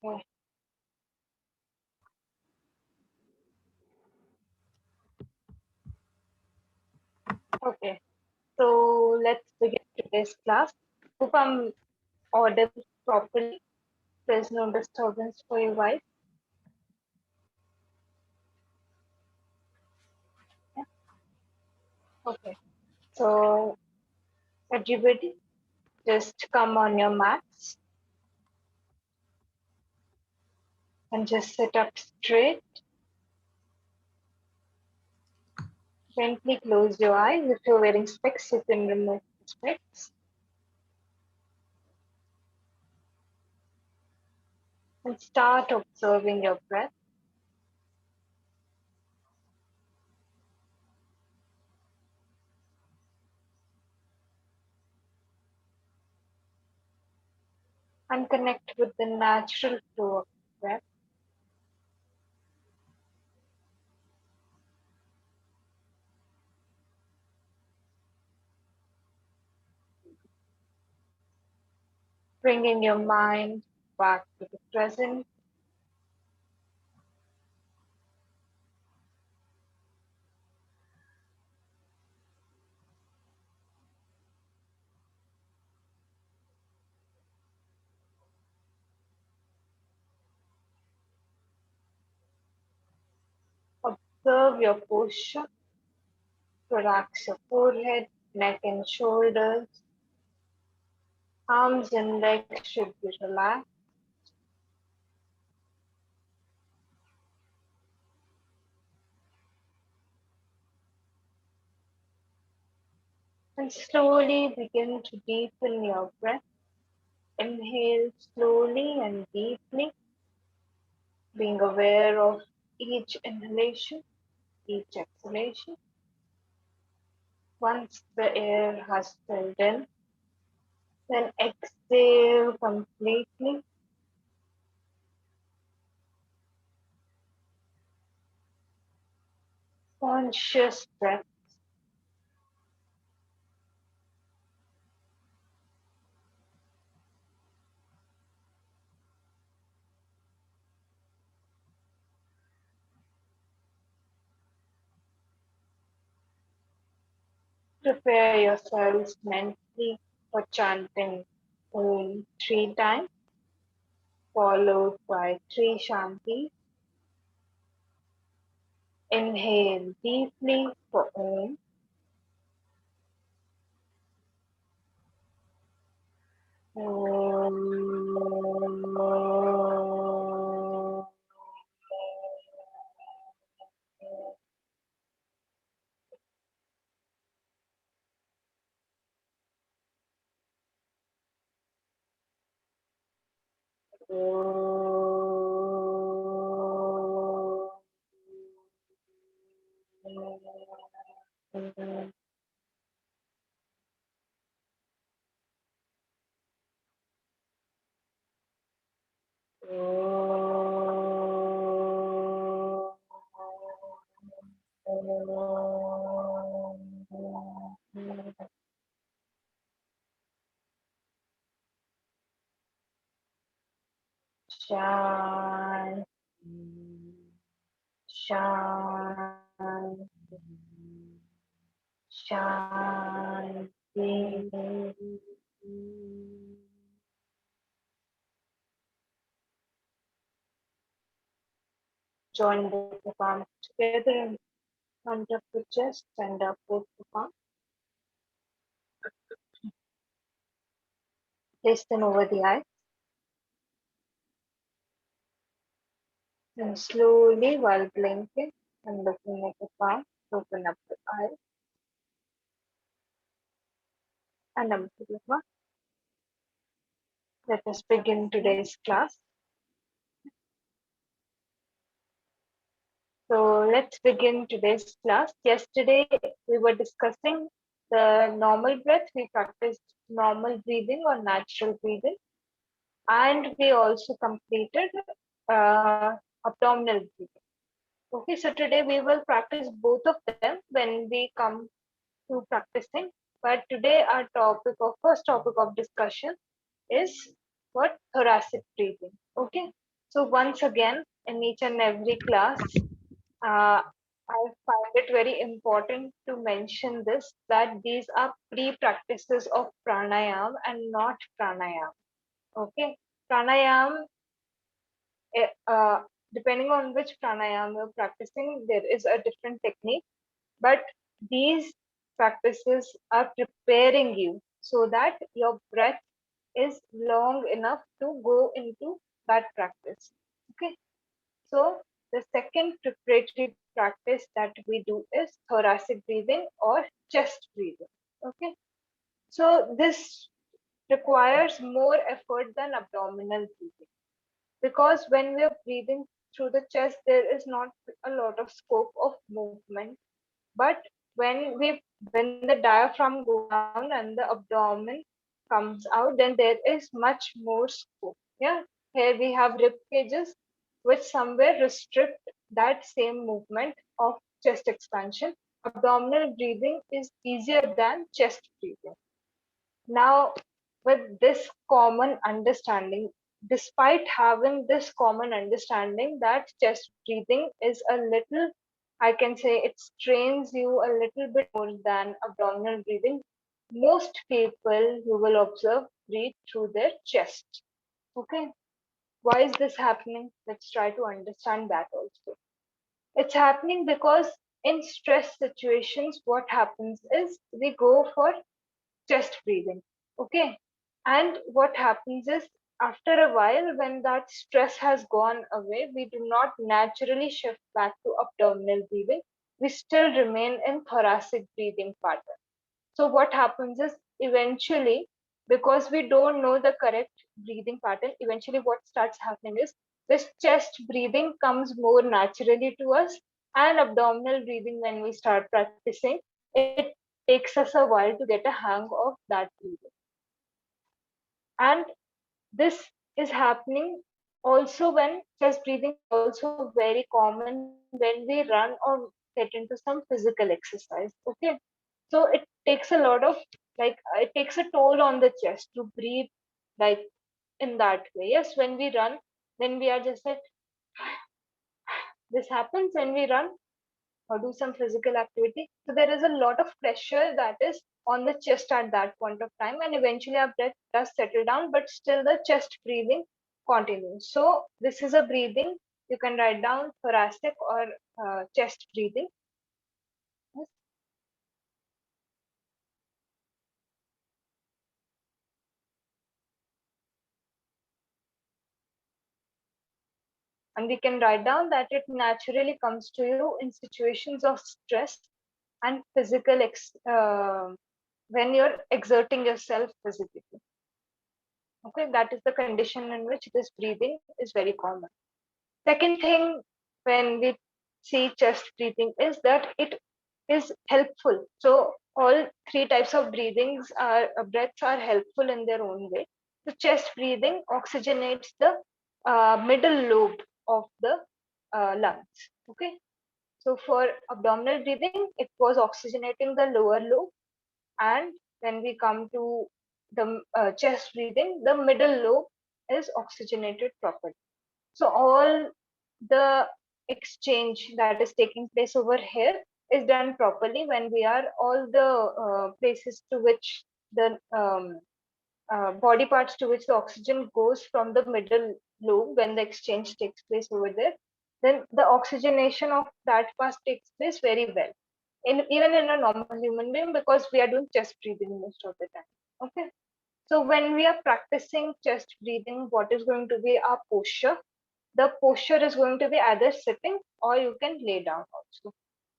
Okay. Okay. So let's begin today's class. Hope I'm audible properly. There's no disturbance for your voice. Yeah. Okay. So everybody, just come on your mats and just sit up straight. Gently close your eyes. If you're wearing specs, you can remove the specs. And start observing your breath. And connect with the natural flow of breath. Bringing your mind back to the present. Observe your posture. Relax your forehead, neck and shoulders. Arms and legs should be relaxed. And slowly begin to deepen your breath. Inhale slowly and deeply, being aware of each inhalation, each exhalation. Once the air has filled in, then exhale completely. Conscious breath. Prepare yourselves mentally for chanting Om 3 times, followed by 3 Shanti. Inhale deeply for Om. Shanti, Shanti, Shanti. Join both the palms together in front of the chest, stand up both the palms. Place them over the eyes. And slowly, while blinking and looking at the palm, open up the eyes. And Namah. Let us begin today's class. So let's begin today's class. Yesterday we were discussing the normal breath. We practiced normal breathing or natural breathing. And we also completed abdominal breathing. Okay, so today we will practice both of them when we come to practicing. But today our first topic of discussion is what? Thoracic breathing. Okay. So once again, in each and every class, I find it very important to mention this that these are pre-practices of pranayam and not pranayam. Okay, pranayam, depending on which pranayam you're practicing, there is a different technique. But these practices are preparing you so that your breath is long enough to go into that practice. Okay, so the second preparatory practice that we do is thoracic breathing or chest breathing. Okay, so this requires more effort than abdominal breathing because when we are breathing through the chest, there is not a lot of scope of movement. But when the diaphragm goes down and the abdomen comes out, then there is much more scope. Yeah, here we have rib cages, which somewhere restrict that same movement of chest expansion. Abdominal breathing is easier than chest breathing. Now, with this common understanding, despite having this common understanding that chest breathing is a little, I can say it strains you a little bit more than abdominal breathing, most people you will observe breathe through their chest. Okay, why is this happening? Let's try to understand that also. It's happening because in stress situations, what happens is we go for chest breathing. Okay. And what happens is after a while, when that stress has gone away, we do not naturally shift back to abdominal breathing. We still remain in thoracic breathing pattern. So what happens is eventually, because we don't know the correct breathing pattern, eventually what starts happening is this chest breathing comes more naturally to us, and abdominal breathing when we start practicing, it takes us a while to get a hang of that breathing. And this is happening also when chest breathing is also very common when we run or get into some physical exercise. Okay. So it takes a lot of it takes a toll on the chest to breathe like in that way. Yes, when we run, then we are just like this happens when we run or do some physical activity. So there is a lot of pressure that is on the chest at that point of time, and eventually our breath does settle down, but still the chest breathing continues. So this is a breathing. You can write down thoracic or chest breathing. Yes. And we can write down that it naturally comes to you in situations of stress and when you're exerting yourself physically. Okay, that is the condition in which this breathing is very common. Second thing, when we see chest breathing, is that it is helpful. So all three types of breaths are helpful in their own way. The chest breathing oxygenates the middle lobe of the lungs. Okay, so for abdominal breathing, it was oxygenating the lower lobe, and when we come to the chest breathing, the middle lobe is oxygenated properly. So all the exchange that is taking place over here is done properly when we are all the places to which the body parts to which the oxygen goes from the middle lobe when the exchange takes place over there, then the oxygenation of that part takes place very well in even in a normal human being because we are doing chest breathing most of the time. Okay, so when we are practicing chest breathing, what is going to be our posture? The posture is going to be either sitting or you can lay down also.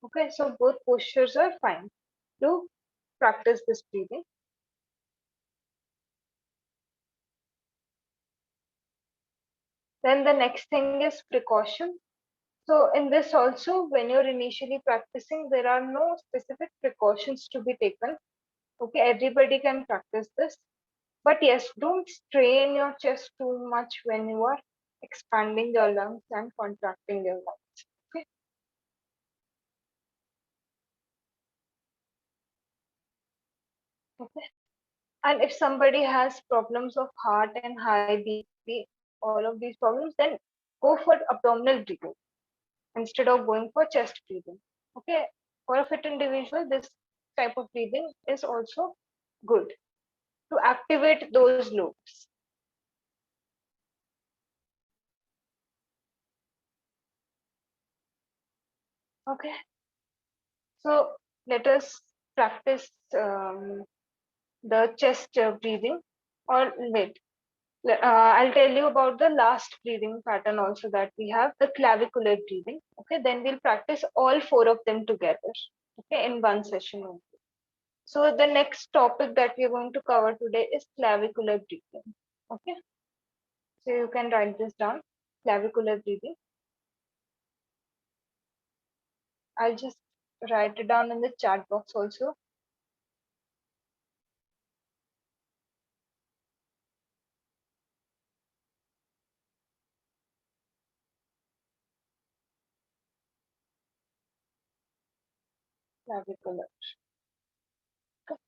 Okay, so both postures are fine to practice this breathing. Then the next thing is precaution. So in this also, when you're initially practicing, there are no specific precautions to be taken. Okay, everybody can practice this. But yes, don't strain your chest too much when you are expanding your lungs and contracting your lungs. Okay. Okay. And if somebody has problems of heart and high BP, all of these problems, then go for abdominal breathing instead of going for chest breathing. Okay, for a fit individual, this type of breathing is also good to activate those lobes. Okay, so let us practice the chest breathing, or wait. I'll tell you about the last breathing pattern also that we have, the clavicular breathing. Okay, then we'll practice all four of them together. Okay, in one session only. So the next topic that we're going to cover today is clavicular breathing. Okay, so you can write this down, clavicular breathing. I'll just write it down in the chat box also. Clavicular. Okay.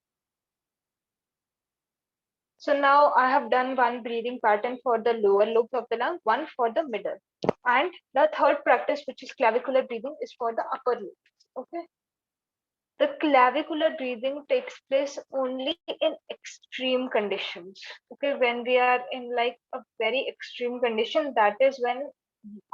So now I have done one breathing pattern for the lower lobes of the lung, one for the middle. And the third practice, which is clavicular breathing, is for the upper lobes. Okay. The clavicular breathing takes place only in extreme conditions. Okay, when we are in like a very extreme condition, that is when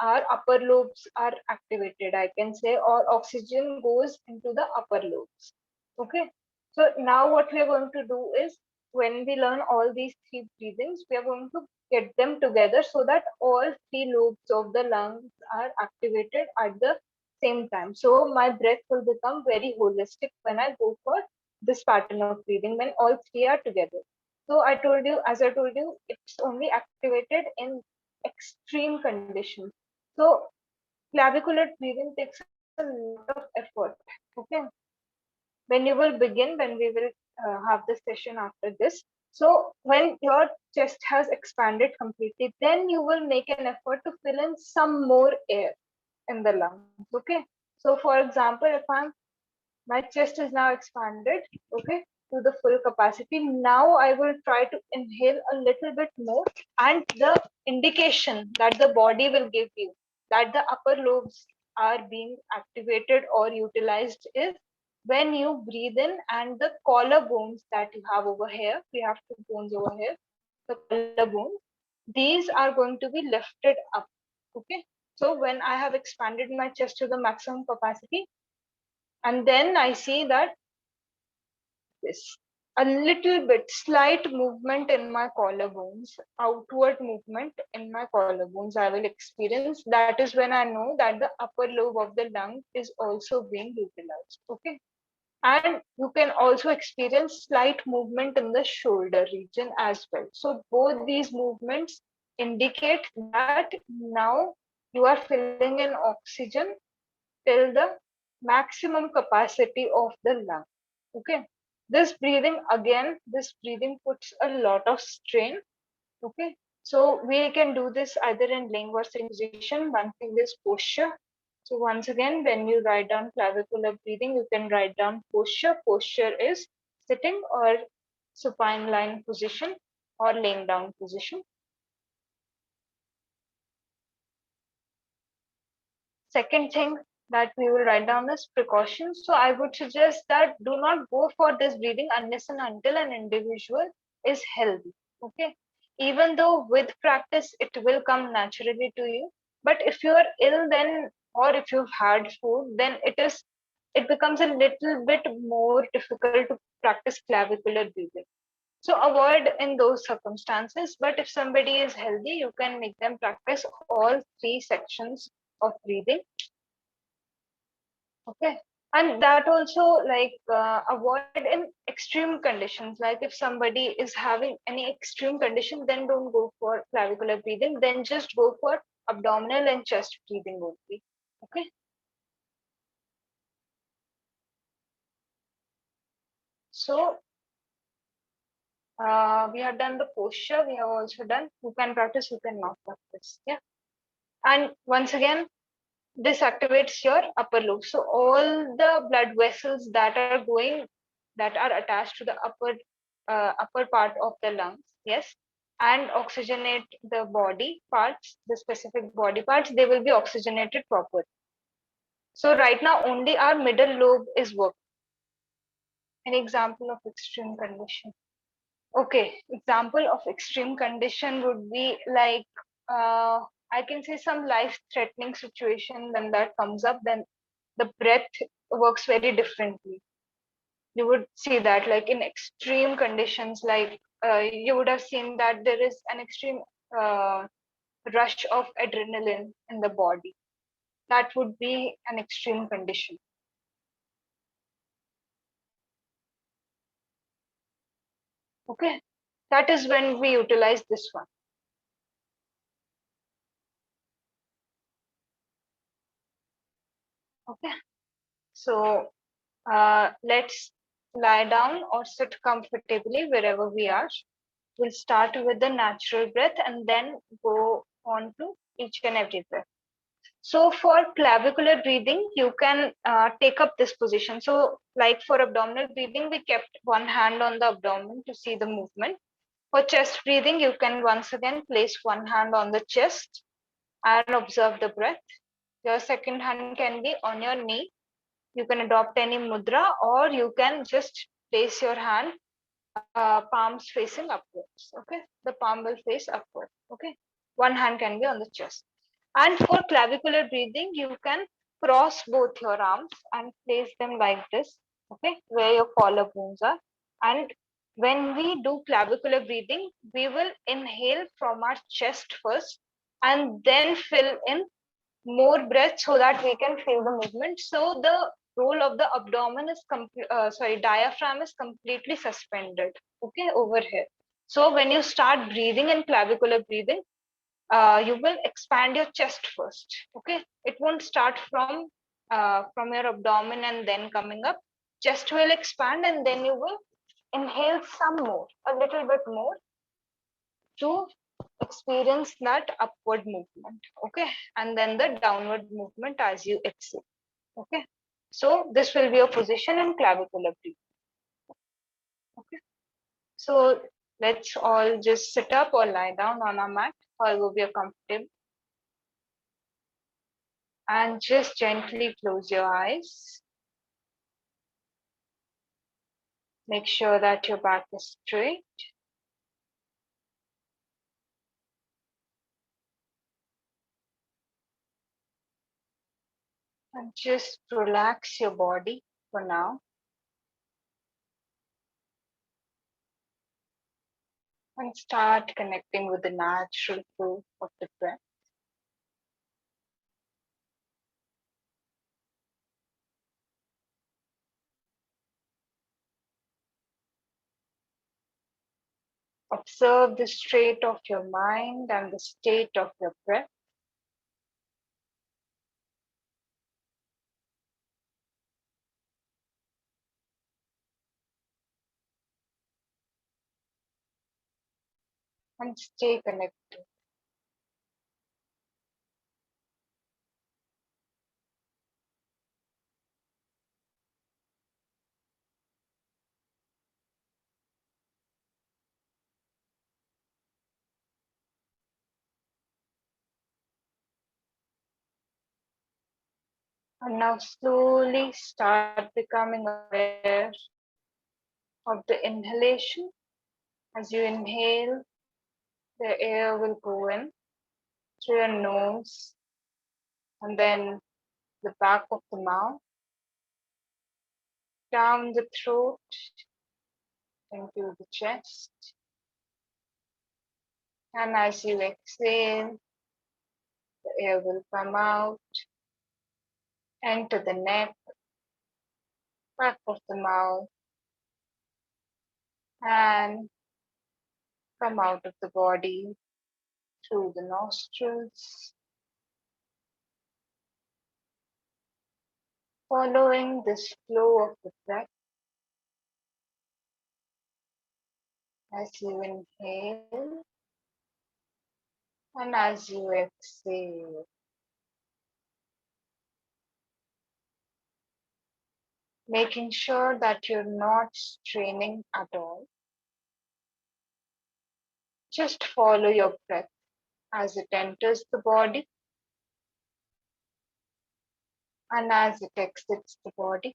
our upper lobes are activated, I can say, or oxygen goes into the upper lobes. Okay, so now what we are going to do is, when we learn all these three breathings, we are going to get them together so that all three lobes of the lungs are activated at the same time. So my breath will become very holistic when I go for this pattern of breathing, when all three are together. So I told you, as I told you, it's only activated in extreme conditions. So clavicular breathing takes a lot of effort. Okay, when you will begin, when we will have the session after this. So when your chest has expanded completely, then you will make an effort to fill in some more air in the lungs. Okay, so for example, if my chest is now expanded, okay, to the full capacity, now I will try to inhale a little bit more, and the indication that the body will give you that the upper lobes are being activated or utilized is when you breathe in and the collarbones that you have over here, we have two bones over here, the collarbones, these are going to be lifted up. Okay, so when I have expanded my chest to the maximum capacity, and then I see that this a little bit slight movement in my collarbones, outward movement in my collarbones I will experience. That is when I know that the upper lobe of the lung is also being utilized. Okay, and you can also experience slight movement in the shoulder region as well. So both these movements indicate that now you are filling in oxygen till the maximum capacity of the lung. Okay, this breathing, again, this breathing puts a lot of strain. Okay, so we can do this either in laying or sitting position. One thing is posture. So once again, when you write down clavicular breathing, you can write down posture. Posture is sitting or supine lying position or laying down position. Second thing that we will write down is precautions. So I would suggest that do not go for this breathing unless and until an individual is healthy. Okay. Even though with practice it will come naturally to you, but if you are ill, then, or if you've had food, then it becomes a little bit more difficult to practice clavicular breathing. So avoid in those circumstances. But if somebody is healthy, you can make them practice all three sections of breathing. Okay, and that also, like, avoid in extreme conditions. Like if somebody is having any extreme condition, then don't go for clavicular breathing, then just go for abdominal and chest breathing only. Okay, so we have done the posture, we have also done who can practice, who cannot practice. Yeah, and once again, this activates your upper lobe. So all the blood vessels that are going, that are attached to the upper part of the lungs, yes, and oxygenate the body parts, the specific body parts, they will be oxygenated properly. So right now only our middle lobe is working. An example of extreme condition. Okay, example of extreme condition would be like I can say some life-threatening situation. When that comes up, then the breath works very differently. You would see that, like in extreme conditions, like you would have seen that there is an extreme uh, rush of adrenaline in the body. That would be an extreme condition. Okay, that is when we utilize this one. Okay, so let's lie down or sit comfortably wherever we are. We'll start with the natural breath and then go on to each and every breath. So for clavicular breathing, you can take up this position. So like for abdominal breathing, we kept one hand on the abdomen to see the movement. For chest breathing, you can once again place one hand on the chest and observe the breath. Your second hand can be on your knee. You can adopt any mudra, or you can just place your hand palms facing upwards. Okay, the palm will face upward. Okay, one hand can be on the chest. And for clavicular breathing, you can cross both your arms and place them like this. Okay, where your collarbones are. And when we do clavicular breathing, we will inhale from our chest first and then fill in more breath so that we can feel the movement. So the role of the abdomen is diaphragm is completely suspended. Okay, over here. So when you start breathing in clavicular breathing, you will expand your chest first. Okay, it won't start from your abdomen and then coming up. Chest will expand and then you will inhale some more, a little bit more, to experience that upward movement. Okay, and then the downward movement as you exhale. Okay, so this will be your position in clavicular breathing. Okay, so let's all just sit up or lie down on our mat, however we are comfortable, and just gently close your eyes. Make sure that your back is straight. And just relax your body for now. And start connecting with the natural flow of the breath. Observe the state of your mind and the state of your breath. And stay connected. And now slowly start becoming aware of the inhalation. As you inhale, the air will go in through your nose and then the back of the mouth, down the throat, into the chest. And as you exhale, the air will come out, enter the neck, back of the mouth, and come out of the body through the nostrils. Following this flow of the breath, as you inhale and as you exhale, making sure that you're not straining at all. Just follow your breath as it enters the body and as it exits the body.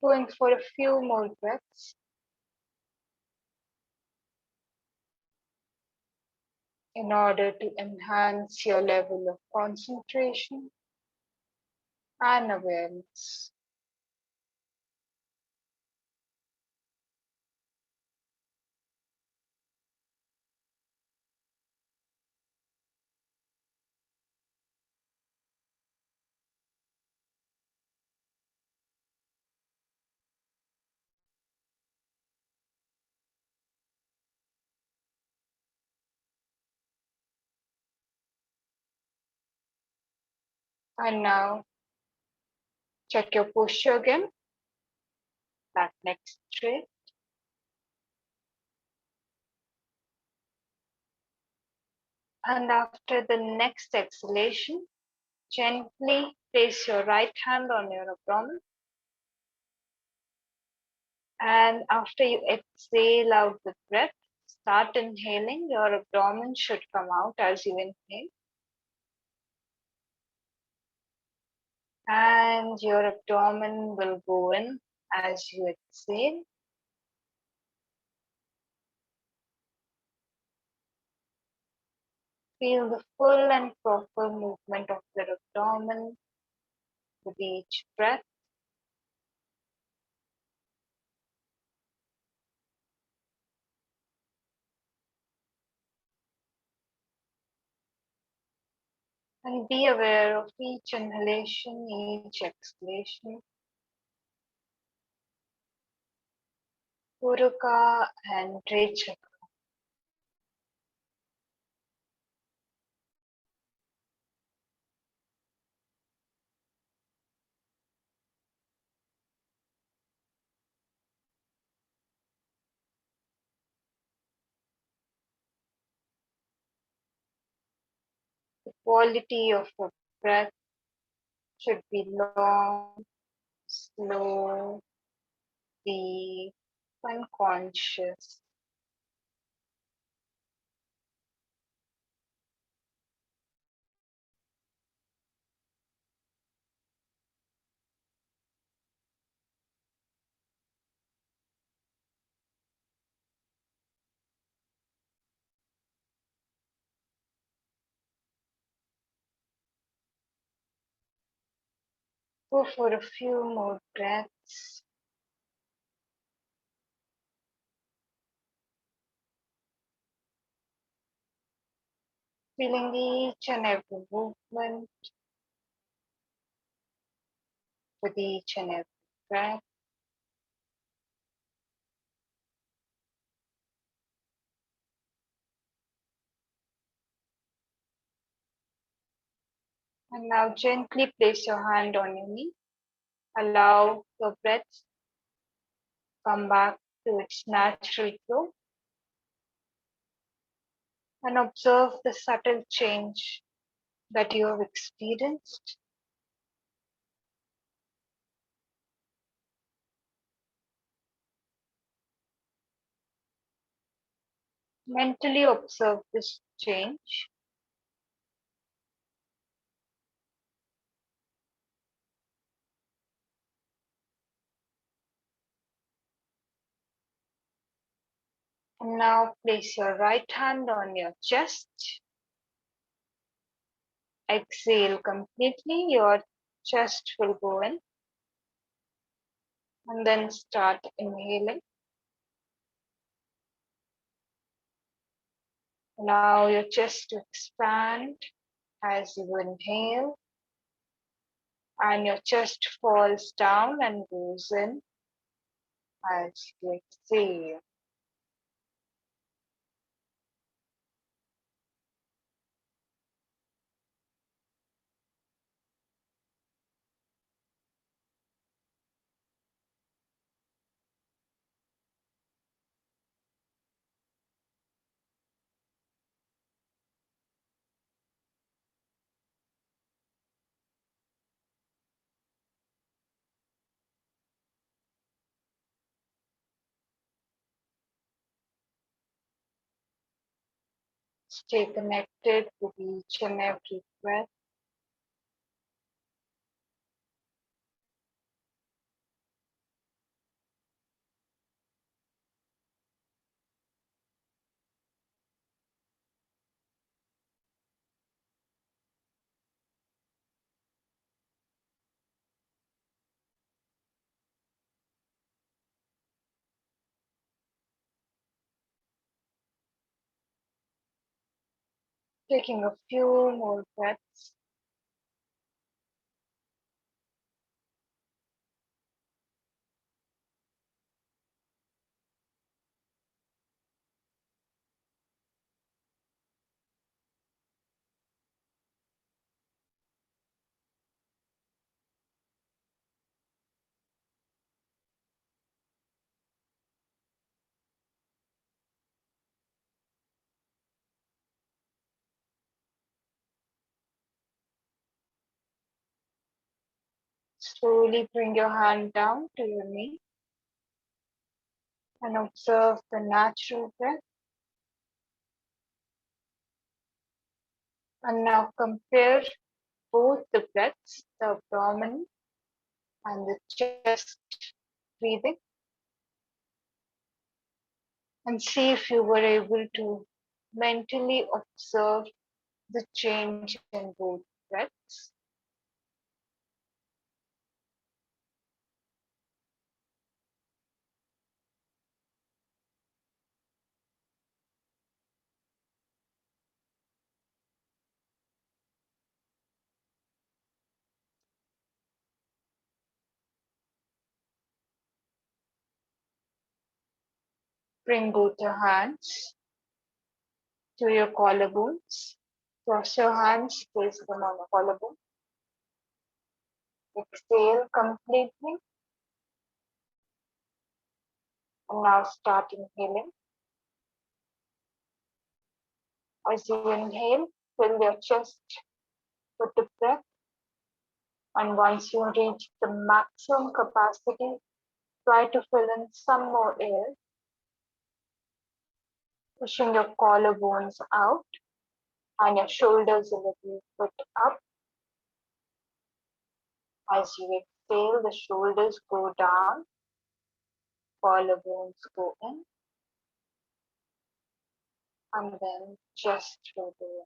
Going for a few more breaths in order to enhance your level of concentration and awareness. And now check your posture again, back neck straight. And after the next exhalation, gently place your right hand on your abdomen. And after you exhale out the breath, start inhaling. Your abdomen should come out as you inhale. And your abdomen will go in as you exhale. Feel the full and proper movement of your abdomen with each breath. And be aware of each inhalation, each exhalation. Uruka and Rachaka. The quality of the breath should be long, slow, deep, and conscious. Go for a few more breaths. Feeling each and every movement with each and every breath. And now gently place your hand on your knee. Allow your breath come back to its natural flow and observe the subtle change that you have experienced. Mentally observe this change. And now place your right hand on your chest. Exhale completely, your chest will go in. And then start inhaling. Allow your chest to expand as you inhale. And your chest falls down and goes in as you exhale. Stay connected with each and every breath. Taking a few more breaths. Slowly bring your hand down to your knee and observe the natural breath. And now compare both the breaths, the abdomen and the chest breathing, and see if you were able to mentally observe the change in both breaths. Bring both your hands to your collarbones. Cross your hands, place them on the collarbone. Exhale completely. And now start inhaling. As you inhale, fill your chest with the breath. And once you reach the maximum capacity, try to fill in some more air, pushing your collarbones out and your shoulders a little bit up. As you exhale, the shoulders go down, collarbones go in, and then chest will go in.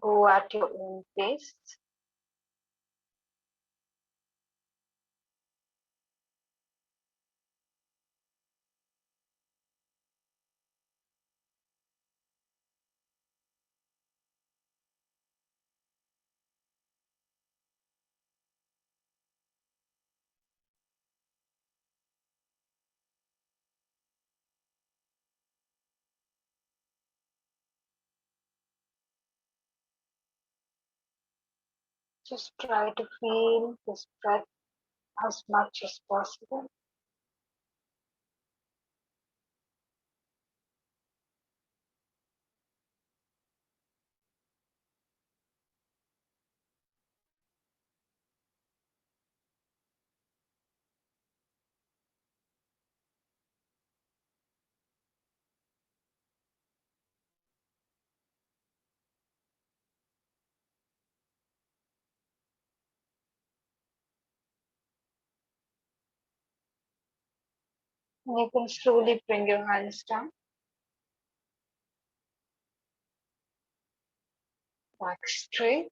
Go at your own pace. Just try to feel this breath as much as possible. And you can slowly bring your hands down, back straight.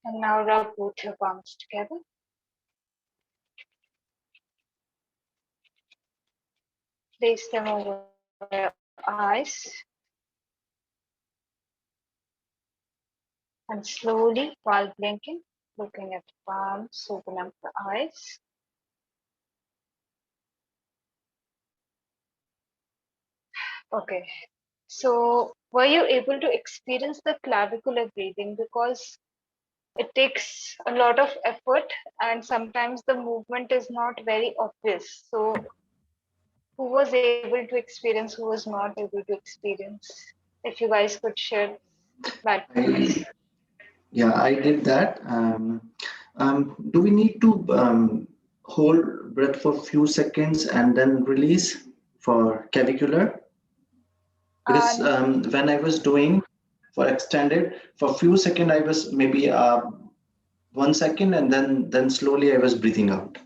And now rub both your palms together. Place them over your eyes. And slowly, while blinking, looking at the palms, open up the eyes. Okay. So, were you able to experience the clavicular breathing? Because it takes a lot of effort and sometimes the movement is not very obvious. So, who was able to experience, who was not able to experience? If you guys could share that. Yeah, I did that. Do we need to hold breath for a few seconds and then release for clavicular? Because when I was doing for extended, for a few seconds, I was maybe 1 second, and then slowly I was breathing out.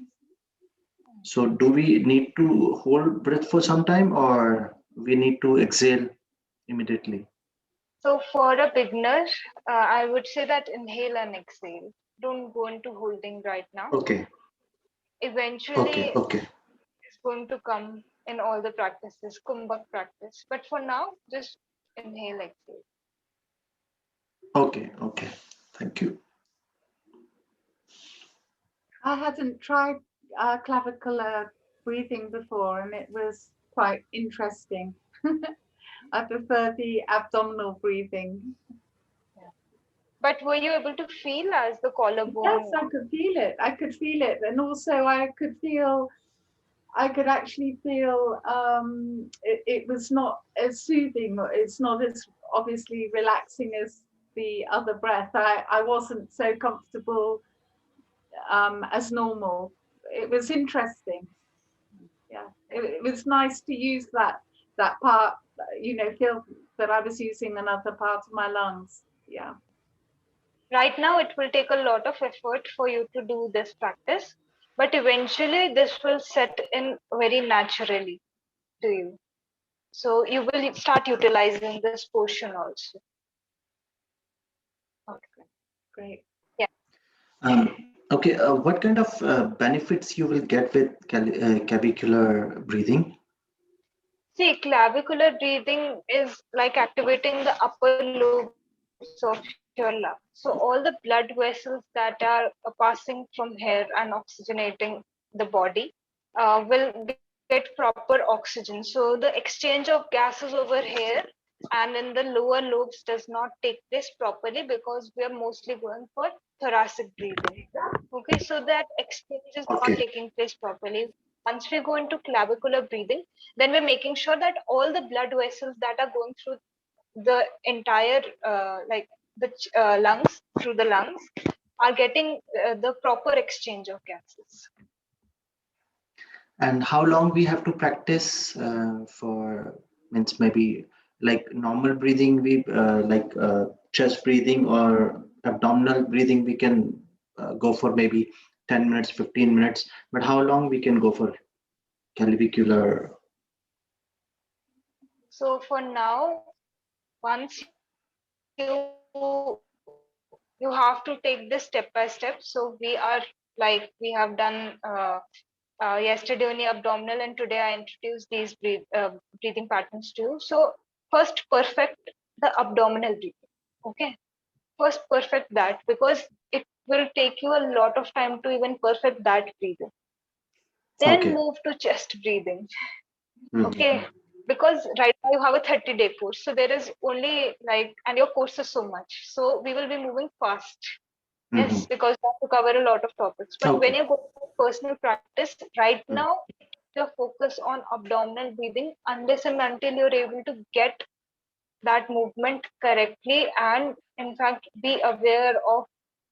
So do we need to hold breath for some time, or we need to exhale immediately? So for a beginner, I would say that inhale and exhale. Don't go into holding right now. Okay, Eventually, okay. it's going to come in all the practices, kumbhak practice. But for now, just inhale, exhale. Okay. Thank you. I hadn't tried clavicular breathing before, and it was quite interesting. I prefer the abdominal breathing. But were you able to feel as the collarbone? Yes, I could feel it. And also I could actually feel it was not as soothing. It's not as obviously relaxing as the other breath. I wasn't so comfortable as normal. It was interesting. Yeah, it was nice to use that part, feel that I was using another part of my lungs. Yeah. Right now, it will take a lot of effort for you to do this practice, but eventually this will set in very naturally to you. So you will start utilizing this portion also. Okay, great. Yeah. Okay, what kind of benefits you will get with clavicular breathing? See, clavicular breathing is like activating the upper lobes of your lung. So all the blood vessels that are passing from here and oxygenating the body will get proper oxygen. So the exchange of gases over here and in the lower lobes does not take place properly because we are mostly going for thoracic breathing. Okay, so that exchange is not Okay. taking place properly. Once we go into clavicular breathing, then we're making sure that all the blood vessels that are going through the entire lungs, through the lungs, are getting the proper exchange of gases. And how long we have to practice for, means maybe like normal breathing, we like chest breathing or abdominal breathing, we can go for maybe 10 minutes, 15 minutes, but how long we can go for clavicular? So for now, once you have to take this step by step. So we have done yesterday only abdominal, and today I introduced these breathing patterns to you. So first perfect the abdominal breathing. Okay, first perfect that, because it will take you a lot of time to even perfect that breathing. Then Okay. move to chest breathing. Mhm. Okay, because right now you have a 30-day course, so there is only and your course is so much, so we will be moving fast. Yes, because you have to cover a lot of topics. But when Okay. you go to personal practice, right now, your focus on abdominal breathing unless and until you're able to get that movement correctly, and in fact be aware of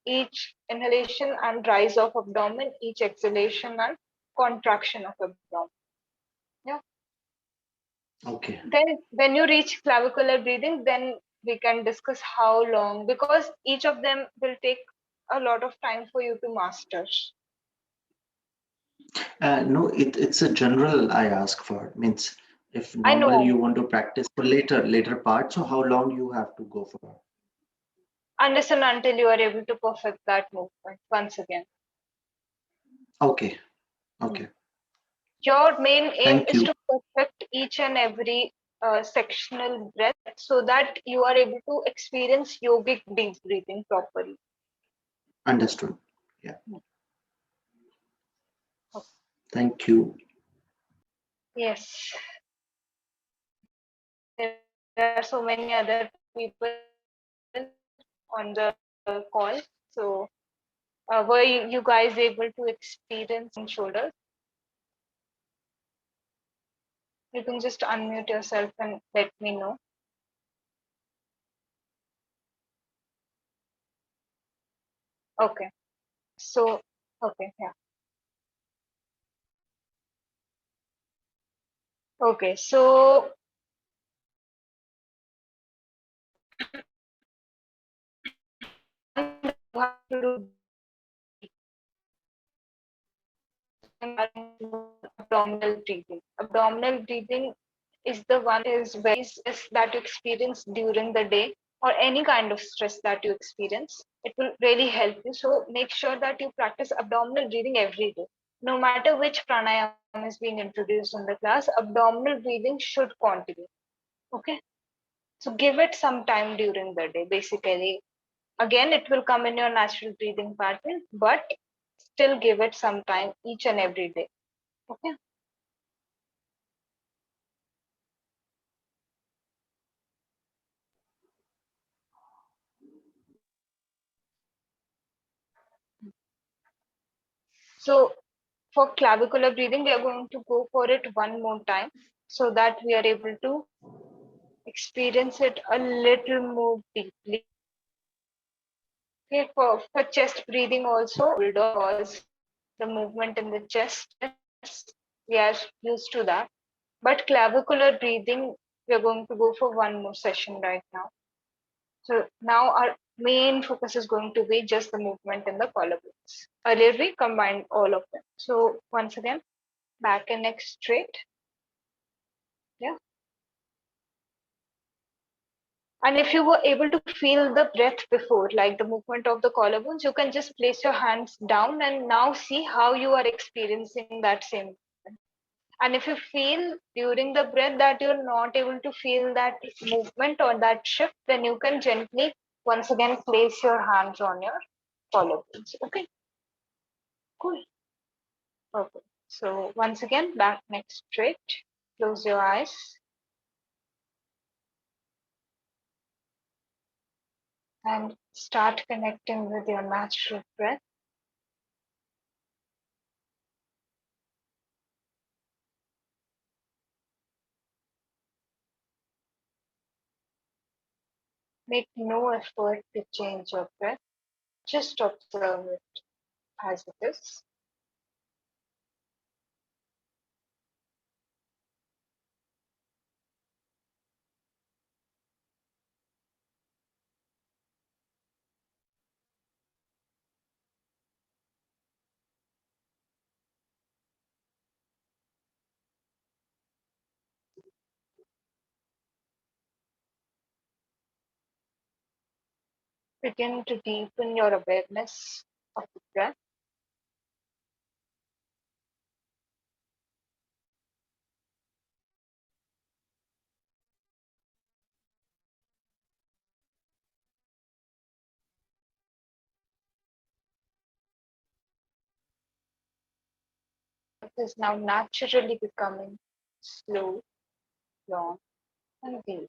each inhalation and rise of abdomen, each exhalation and contraction of abdomen. Yeah. Okay. Then when you reach clavicular breathing, then we can discuss how long, because each of them will take a lot of time for you to master. No, it's a general I ask for. Means if I normal know, you want to practice for later part, so how long you have to go for? unless and until you are able to perfect that movement once again. Okay. Okay. Your main aim Thank is you. to perfect each and every sectional breath so that you are able to experience yogic deep breathing properly. Understood. Yeah. Thank you. Yes. There are so many other people on the call. So, were you guys able to experience in shoulders? You can just unmute yourself and let me know. Okay. So, okay, yeah. Okay, so you have to do abdominal breathing. Abdominal breathing is the one is very stress that you experience during the day or any kind of stress that you experience. It will really help you. So make sure that you practice abdominal breathing every day. No matter which pranayama is being introduced in the class, abdominal breathing should continue. Okay. So give it some time during the day, basically. Again, it will come in your natural breathing pattern, but still give it some time each and every day. Okay. So for clavicular breathing, we are going to go for it one more time so that we are able to experience it a little more deeply. Okay, for chest breathing also, because the movement in the chest, we are used to that. But clavicular breathing, we are going to go for one more session right now. So now our main focus is going to be just the movement in the collarbones. Earlier we combined all of them. So once again, back and neck straight. Yeah. And if you were able to feel the breath before, like the movement of the collarbones, you can just place your hands down and now see how you are experiencing that same movement. And if you feel during the breath that you're not able to feel that movement or that shift, then you can gently once again place your hands on your collarbones. Okay, cool. Okay. So once again, back neck straight. Close your eyes and start connecting with your natural breath. Make no effort to change your breath. Just observe it as it is. Begin to deepen your awareness of the breath. It is now naturally becoming slow, long, and deep.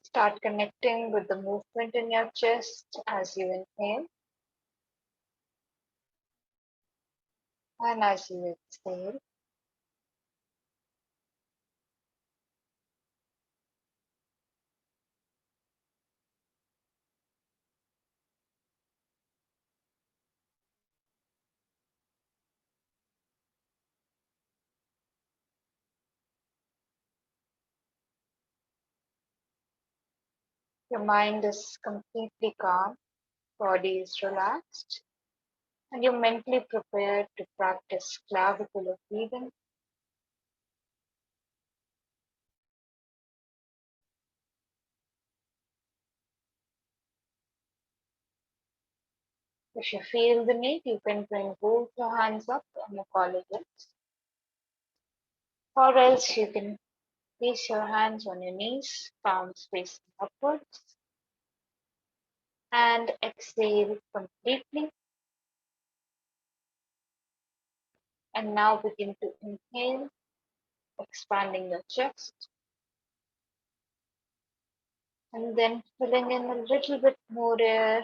Start connecting with the movement in your chest as you inhale and as you exhale. Your mind is completely calm, body is relaxed, and you're mentally prepared to practice clavicular breathing. If you feel the need, you can bring both your hands up on your collarbones, or else you can place your hands on your knees, palms facing upwards, and exhale completely. And now begin to inhale, expanding your chest. And then filling in a little bit more air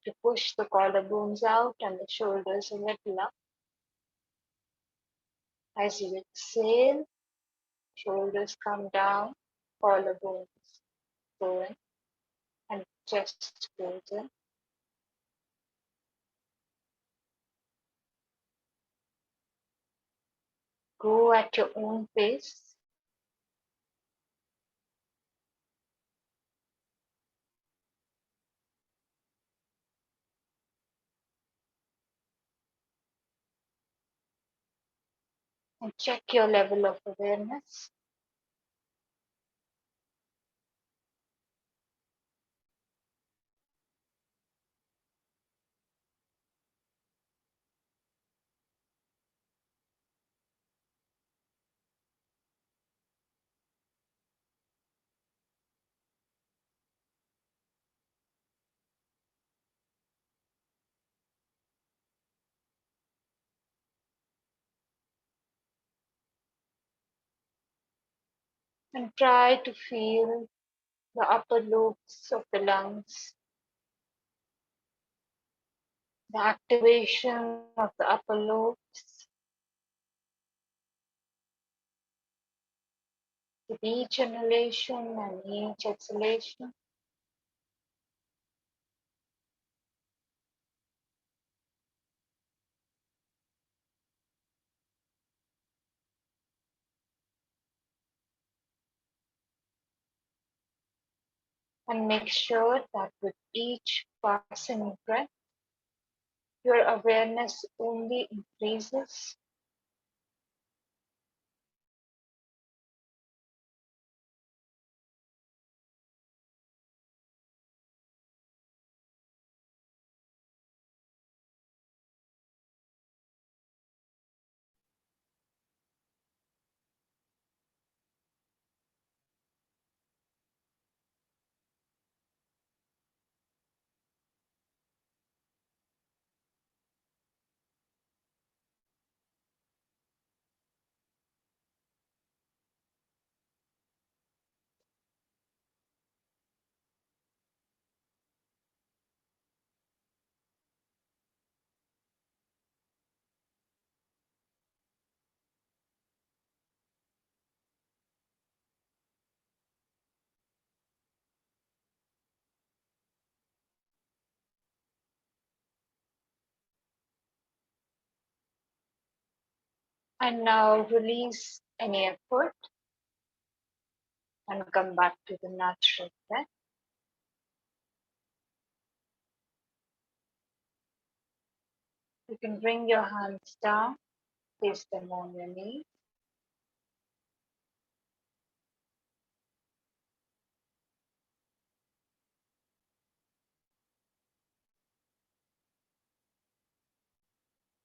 to push the collarbones out and the shoulders a little up. As you exhale, shoulders come down, collarbones go in, and chest goes in. Go at your own pace. And check your level of awareness. And try to feel the upper lobes of the lungs, the activation of the upper lobes with each inhalation and each exhalation. And make sure that with each passing breath, your awareness only increases. And now release any effort and come back to the natural breath. You can bring your hands down, place them on your knees.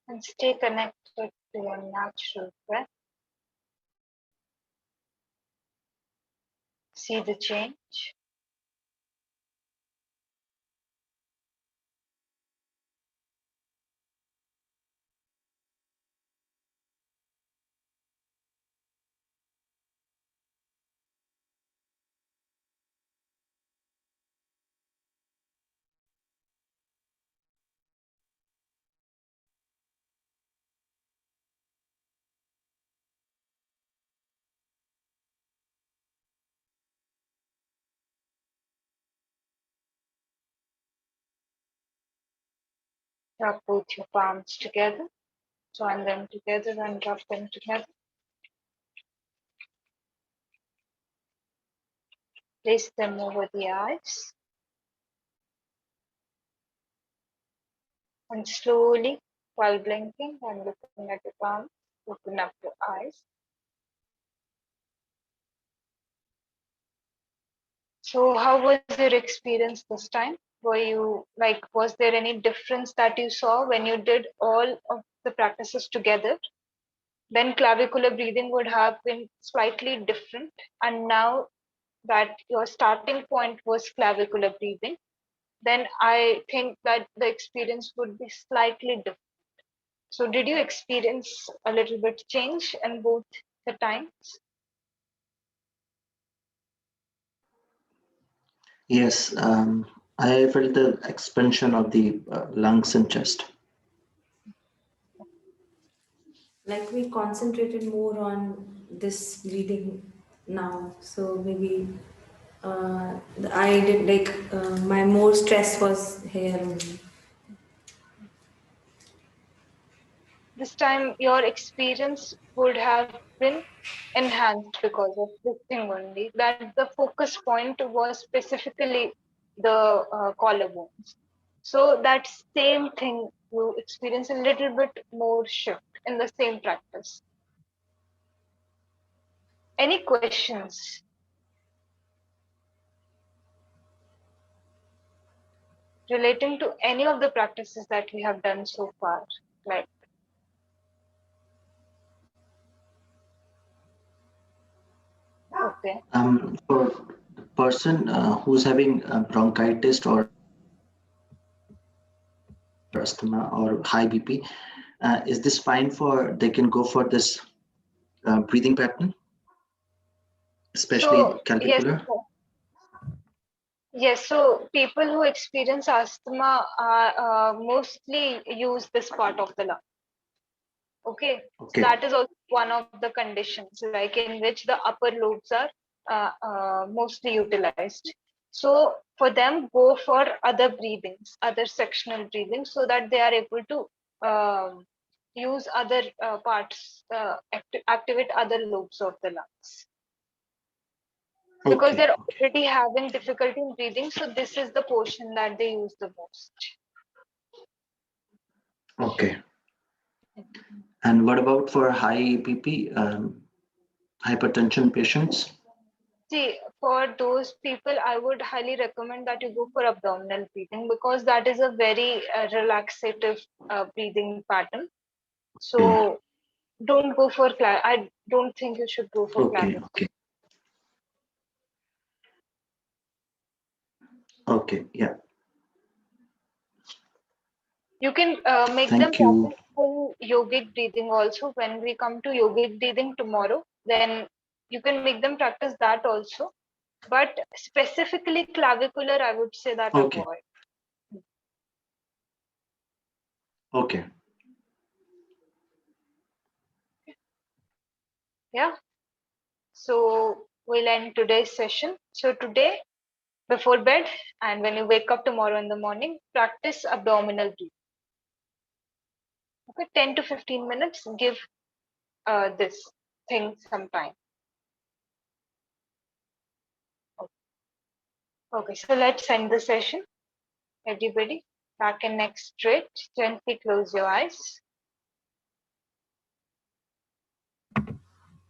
And stay connected to your natural breath. See the change. Rub both your palms together. Join them together and rub them together. Place them over the eyes. And slowly, while blinking and looking at your palms, open up your eyes. So how was your experience this time? Was there any difference that you saw when you did all of the practices together? Then clavicular breathing would have been slightly different. And now that your starting point was clavicular breathing, then I think that the experience would be slightly different. So did you experience a little bit change in both the times? Yes, I felt the expansion of the lungs and chest. Like we concentrated more on this breathing now, so maybe I did like my more stress was here only. This time your experience would have been enhanced because of this thing only, that the focus point was specifically the collarbones. So that same thing you experience a little bit more shift in the same practice. Any questions? Relating to any of the practices that we have done so far? Like, okay. For the person who's having bronchitis or asthma or high BP, is this fine for, they can go for this breathing pattern, especially So yes, clavicular? yes. So people who experience asthma mostly use this part of the lung. Okay. So that is also one of the conditions, like in which the upper lobes are mostly utilized. So for them, go for other breathings, other sectional breathings, so that they are able to use other parts, activate other lobes of the lungs. Because they're already having difficulty in breathing, so this is the portion that they use the most. Okay. And what about for high BP, hypertension patients? See, for those people, I would highly recommend that you go for abdominal breathing, because that is a very relaxative breathing pattern. So don't go for I don't think you should go for clavicle. Okay, yeah. You can make them practice full yogic breathing also. When we come to yogic breathing tomorrow, then you can make them practice that also. But specifically clavicular, I would say that avoid. Okay. Yeah. So we'll end today's session. So today, before bed and when you wake up tomorrow in the morning, practice abdominal breathing. Okay, 10 to 15 minutes, give this thing some time. Okay, so let's end the session. Everybody, back and neck straight. Gently close your eyes.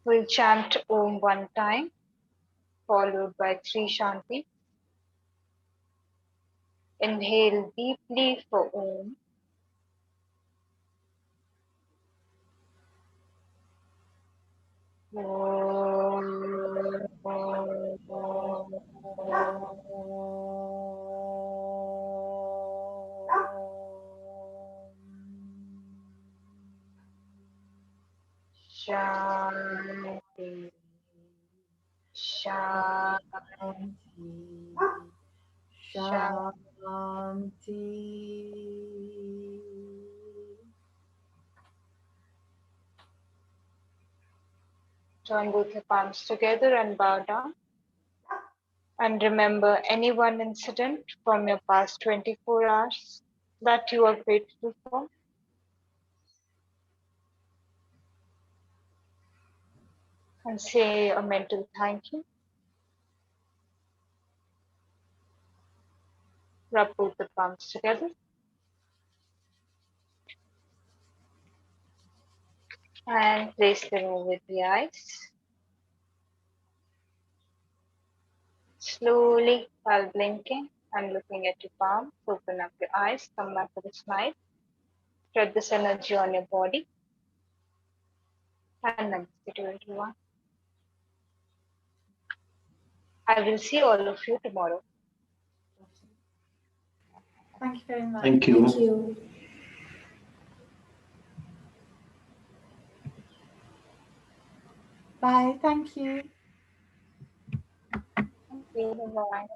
We'll chant Om one time, followed by 3 Shanti. Inhale deeply for Om. Shanti, Shanti, Shanti. Join both your palms together and bow down. And remember any one incident from your past 24 hours that you are grateful for. And say a mental thank you. Rub both the palms together. And place them over the eyes. Slowly, while blinking and looking at your palms, open up your eyes, come back with a smile. Spread this energy on your body. And namaste to everyone. I will see all of you tomorrow. Thank you very much. Thank you. Thank you. Bye. Thank you. Thank you. Bye-bye.